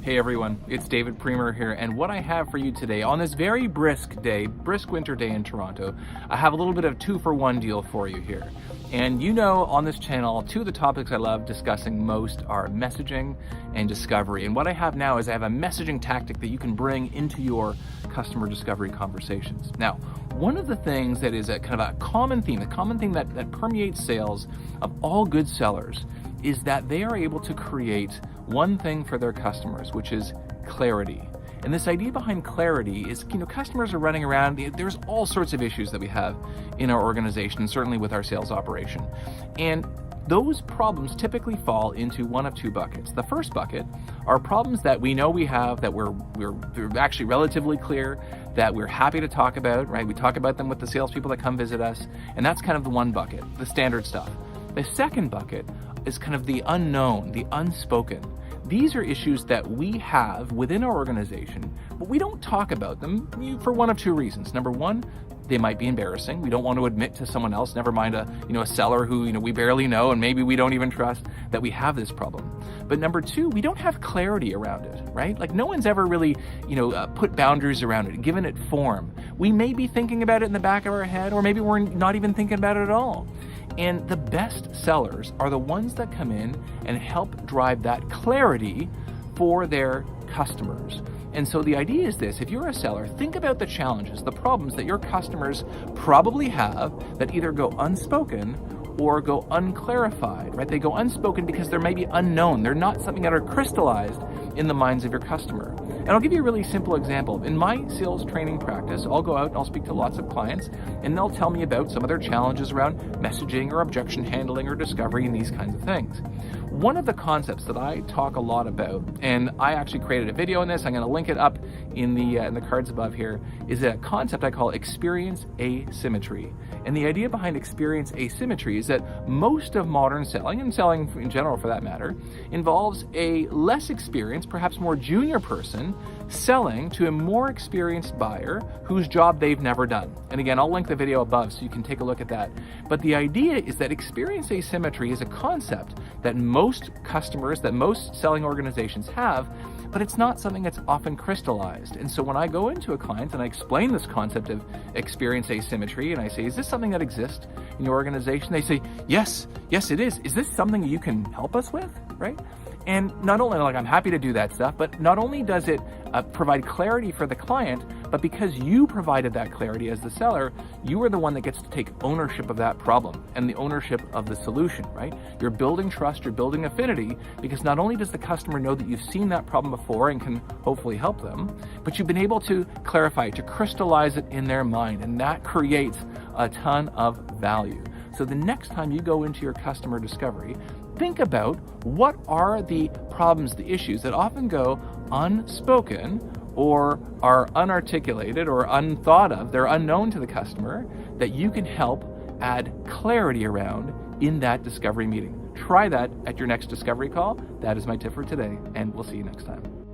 Hey everyone, it's David Premer here, and what I have for you today on this very brisk winter day in Toronto, I have a little bit of 2-for-1 deal for you here. And you know, on this channel, two of the topics I love discussing most are messaging and discovery. And what I have now is I have a messaging tactic that you can bring into your customer discovery conversations. Now, one of the things that is a kind of a common theme that permeates sales of all good sellers is that they are able to create one thing for their customers, which is clarity. And this idea behind clarity is, customers are running around, there's all sorts of issues that we have in our organization, and certainly with our sales operation. And those problems typically fall into one of two buckets. The first bucket are problems that we know we have, that we're actually relatively clear, that we're happy to talk about, right? We talk about them with the salespeople that come visit us, and that's kind of the one bucket, the standard stuff. The second bucket is kind of the unknown, the unspoken. These are issues that we have within our organization, but we don't talk about them for one of two reasons. Number one, they might be embarrassing. We don't want to admit to someone else, never mind a seller who we barely know and maybe we don't even trust, that we have this problem. But number two, we don't have clarity around it, right? Like no one's ever really, put boundaries around it, given it form. We may be thinking about it in the back of our head, or maybe we're not even thinking about it at all. And the best sellers are the ones that come in and help drive that clarity for their customers. And so the idea is this: if you're a seller, think about the challenges, the problems that your customers probably have that either go unspoken or go unclarified, right? They go unspoken because they're maybe unknown. They're not something that are crystallized in the minds of your customer. And I'll give you a really simple example. In my sales training practice, I'll go out and I'll speak to lots of clients, and they'll tell me about some of their challenges around messaging or objection handling or discovery and these kinds of things. One of the concepts that I talk a lot about, and I actually created a video on this, I'm going to link it up in the cards above here, is a concept I call experience asymmetry. And the idea behind experience asymmetry is that most of modern selling, and selling in general for that matter, involves a less experienced, perhaps more junior person selling to a more experienced buyer whose job they've never done. And again, I'll link the video above so you can take a look at that. But the idea is that experience asymmetry is a concept that most customers, that most selling organizations have, but it's not something that's often crystallized. And so when I go into a client and I explain this concept of experience asymmetry, and I say, is this something that exists in your organization? They say, yes, it is. Is this something you can help us with, right? And not only, I'm happy to do that stuff, but not only does it provide clarity for the client, but because you provided that clarity as the seller, you are the one that gets to take ownership of that problem and the ownership of the solution, right? You're building trust, you're building affinity, because not only does the customer know that you've seen that problem before and can hopefully help them, but you've been able to clarify it, to crystallize it in their mind, and that creates a ton of value. So the next time you go into your customer discovery, think about what are the problems, the issues that often go unspoken or are unarticulated or unthought of, they're unknown to the customer, that you can help add clarity around in that discovery meeting. Try that at your next discovery call. That is my tip for today, and we'll see you next time.